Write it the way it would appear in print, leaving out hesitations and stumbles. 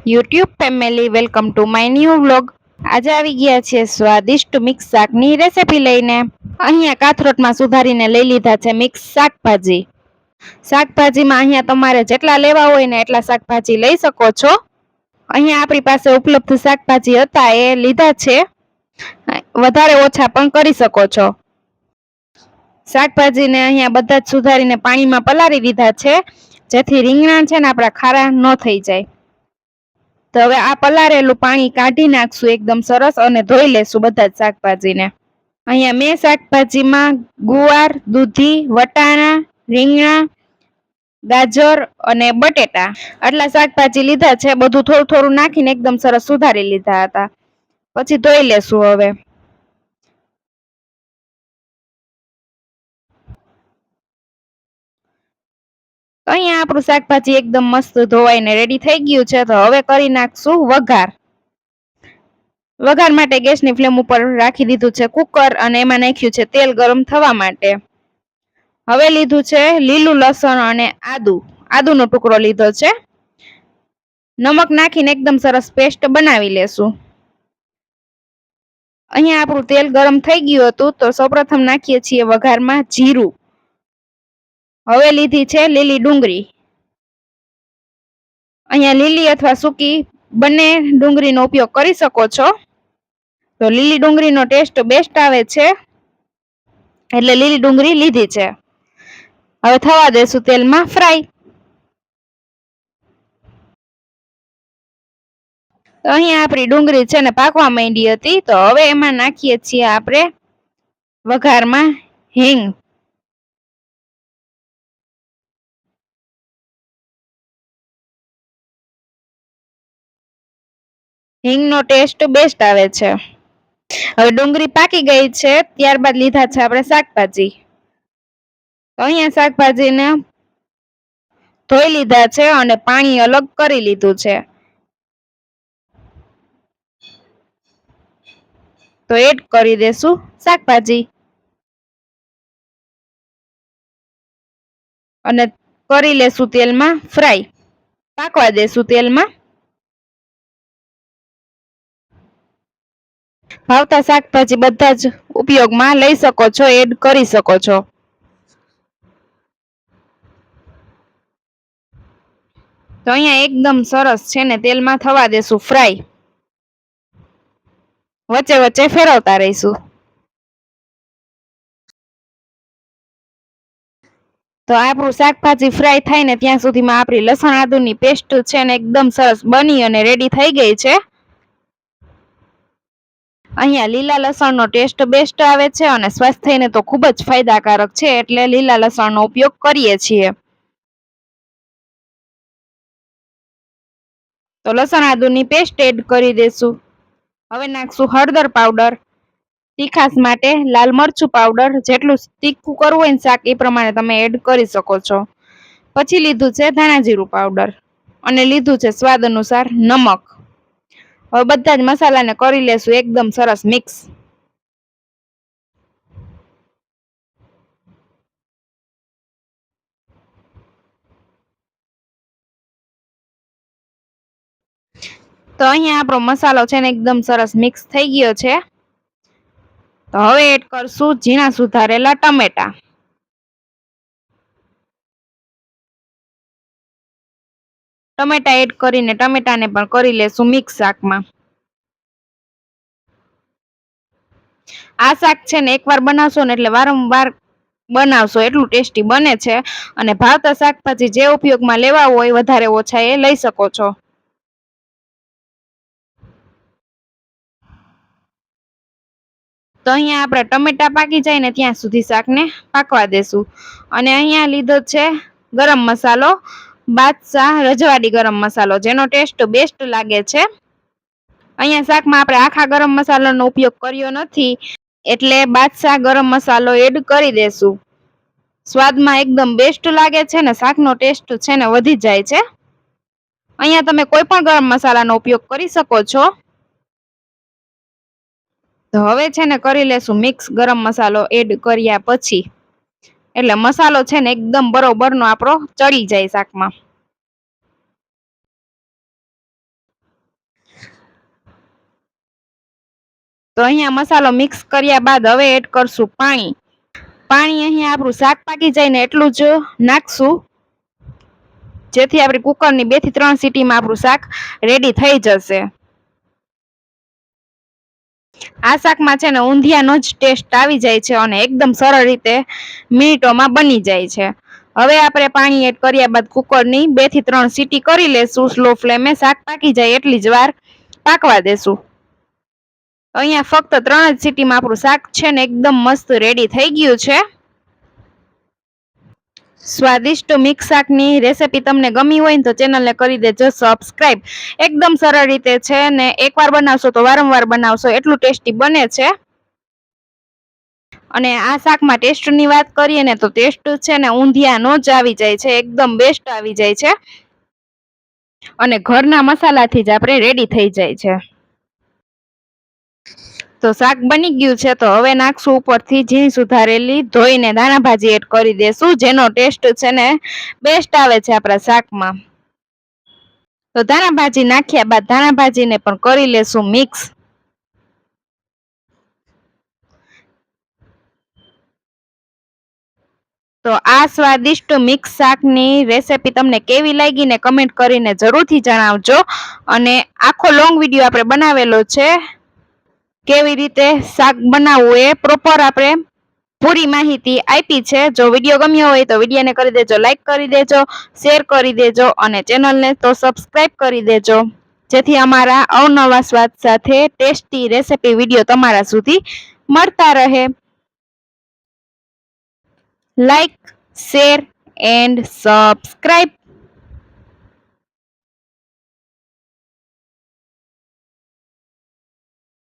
YouTube family, welcome to my new vlog. આજે આવી ગયા છે સ્વાદિષ્ટ મિક્સ શાકની રેસીપી લઈને. અહીંયા કાથરોટમાં સુધારીને લઈ લીધા છે મિક્સ શાકભાજી. શાકભાજીમાં અહીંયા તમારે જેટલા લેવા હોય ને એટલા શાકભાજી લઈ શકો છો. અહીંયા આપણી પાસે ઉપલબ્ધ શાકભાજી હતા એ લીધા છે. વધારે ઓછા પણ કરી શકો છો. શાકભાજીને અહીંયા બધા જ સુધારીને પાણીમાં પલાળી દીધા છે, જેથી રીંગણા છે ને આપણા ખારા ન થઈ જાય. તો હવે આ પલાળેલું પાણી કાઢી નાખશું એકદમ સરસ અને ધોઈ લેશું બધા જ શાકભાજીને. અહીંયા મેં શાકભાજીમાં ગુવાર, દૂધી, વટાણા, રીંગણા, ગાજર અને બટેટા આટલા શાકભાજી લીધા છે. બધું થોડું થોડું નાખીને એકદમ સરસ સુધારી લીધા હતા. પછી ધોઈ લેશું હવે. અહીંયા આપણું શાકભાજી એકદમ મસ્ત ધોવાઈને રેડી થઈ ગયું છે. તો હવે કરી નાખશું વઘાર. વઘાર માટે ગેસની ફ્લેમ ઉપર રાખી દીધું છે કુકર અને એમાં નાખ્યું છે તેલ ગરમ થવા માટે. હવે લીધું છે લીલું લસણ અને આદુનો ટુકડો લીધો છે. નમક નાખીને એકદમ સરસ પેસ્ટ બનાવી લેશું. અહીંયા આપણું તેલ ગરમ થઈ ગયું હતું. તો સૌપ્રથમ નાખીએ છીએ વઘારમાં જીરું. હવે લીધી છે લીલી ડુંગળી. અહીંયા લીલી અથવા સૂકી બંને ડુંગળીનો ઉપયોગ કરી શકો છો. તો લીલી ડુંગળીનો ટેસ્ટ બેસ્ટ આવે છે, એટલે લીલી ડુંગળી લીધી છે. હવે થવા દેશું તેલમાં ફ્રાય. તો અહીંયા આપણી ડુંગળી છે ને પાકવા માંડી હતી. તો હવે એમાં નાખીએ છીએ આપણે વઘારમાં હિંગ. હિંગનો ટેસ્ટ બેસ્ટ આવે છે. હવે ડુંગળી પાકી ગઈ છે, ત્યારબાદ લીધા છે આપણે શાકભાજી. તો અહીંયા શાકભાજીને ધોઈ લીધા છે અને પાણી અલગ કરી લીધું છે. તો એડ કરી દેશું શાકભાજી અને કરી લેશું તેલમાં ફ્રાય. પાકવા દેશું તેલમાં. ભાવતા શાકભાજી બધા જ ઉપયોગમાં લઈ શકો છો, એડ કરી શકો છો. તો અહીંયા એકદમ સરસ છે ને તેલમાં થવા દેશું ફ્રાય. વચ્ચે વચ્ચે ફેરવતા રહીશું. તો આપણું શાકભાજી ફ્રાય થાય ને ત્યાં સુધીમાં આપણી લસણ આદુની પેસ્ટ છે ને એકદમ સરસ બની અને રેડી થઈ ગઈ છે. અહીંયા લીલા લસણનો ટેસ્ટ બેસ્ટ આવે છે અને સ્વાસ્થ્યને તો ખૂબ જ ફાયદાકારક છે, એટલે લીલા લસણનો ઉપયોગ કરીએ છીએ. તો લસણ આદુની પેસ્ટ એડ કરી દેશું. હવે નાખશું હળદર પાવડર. તીખાસ માટે લાલ મરચું પાવડર. જેટલું તીખું કરવું હોય ને શાક એ પ્રમાણે તમે એડ કરી શકો છો. પછી લીધું છે ધાણા જીરું પાવડર અને લીધું છે સ્વાદ અનુસાર નમક. હવે બધા જ મસાલાને કરી લેશું એકદમ સરસ મિક્સ. તો અહીંયા આપણો મસાલો છે ને એકદમ સરસ મિક્સ થઈ ગયો છે. તો હવે એડ કરશું ઝીણા સુધારેલા ટમેટા. ટમેટા એડ કરીને ટમેટાને પણ કરી લેશું મિક્સ શાકમાં. આ શાક છે ને એકવાર બનાવશો ને એટલે વારંવાર બનાવશો એટલું ટેસ્ટી બને છે. અને ભાવતા શાકભાજી જે ઉપયોગમાં લેવા હોય વધારે ઓછા એ લઈ શકો છો. તો અહીંયા આપણે ટમેટા પાકી જાય ને ત્યાં સુધી શાકને પાકવા દેશું. અને અહીંયા લીધો છે ગરમ મસાલો, બાદશાહ રજવાડી ગરમ મસાલો, જેનો ટેસ્ટ બેસ્ટ લાગે છે. અહીંયા શાકમાં આપણે આખા ગરમ મસાલાનો ઉપયોગ કર્યો નથી, એટલે બાદશાહ ગરમ મસાલો એડ કરી દેશું. સ્વાદમાં એકદમ બેસ્ટ લાગે છે ને શાકનો ટેસ્ટ છે ને વધી જાય છે. અહીંયા તમે કોઈ પણ ગરમ મસાલાનો ઉપયોગ કરી શકો છો. તો હવે છે ને કરી લેશું મિક્સ ગરમ મસાલો એડ કર્યા પછી. એટલે મસાલો છે ને એકદમ બરોબરનો આપણો ચડી જાય શાકમાં. તો અહીંયા મસાલો મિક્સ કર્યા બાદ હવે એડ કરશું પાણી. પાણી અહીંયા આપણું શાક પાકી જાય ને એટલું જ નાખશું, જેથી આપણી કુકરની 2 થી 3 સીટીમાં આપણું શાક રેડી થઈ જશે. આ શાકમાં છે ને ઊંધિયાનો જ ટેસ્ટ આવી જાય છે અને એકદમ સરળ રીતે મિનિટોમાં બની જાય છે. હવે આપણે પાણી એડ કર્યા બાદ કુકરની 2 થી 3 સીટી કરી લેશું. સ્લો ફ્લેમે શાક પાકી જાય એટલી જ વાર પાકવા દેશું. અહીંયા ફક્ત 3 જ સીટીમાં આપણું શાક છે ને એકદમ મસ્ત રેડી થઈ ગયું છે. સ્વાદિષ્ટ મિક્સ શાકની રેસીપી તમને ગમી હોય ને તો ચેનલને કરી દેજો સબસ્ક્રાઇબ. એકદમ સરળ રીતે છે ને એકવાર બનાવશો તો વારંવાર બનાવશો એટલું ટેસ્ટી બને છે. અને આ શાકમાં ટેસ્ટની વાત કરીએ ને તો ટેસ્ટ છે ને ઊંધિયાનો જ આવી જાય છે, એકદમ બેસ્ટ આવી જાય છે અને ઘરના મસાલાથી જ આપણે રેડી થઈ જાય છે. તો શાક બની ગયું છે. તો હવે નાખશું ઉપરથી ઝીણી સુધારેલી ધોઈને ધાણા ભાજી એડ કરી દેશું, જેનો ટેસ્ટ છે ને બેસ્ટ આવે છે આપણા શાકમાં. તો ધાણા ભાજી નાખ્યા બાદ ધાણા ભાજીને પણ કરી લેશું મિક્સ. તો આ સ્વાદિષ્ટ મિક્સ શાકની રેસીપી તમને કેવી લાગી ને કમેન્ટ કરીને જરૂરથી જણાવજો. અને આખો લોંગ વિડીયો આપણે બનાવેલો છે, કેવી રીતે શાક બનાવવું એ પ્રોપર આપણે પૂરી માહિતી આપી છે. જો વિડીયો ગમ્યો હોય તો વિડીયોને કરી દેજો લાઈક કરી દેજો, શેર કરી દેજો અને ચેનલને તો સબસ્ક્રાઇબ કરી દેજો, જેથી અમારા અવનવા સ્વાદ સાથે ટેસ્ટી રેસીપી વિડીયો તમારા સુધી મળતા રહે. Like, share and subscribe.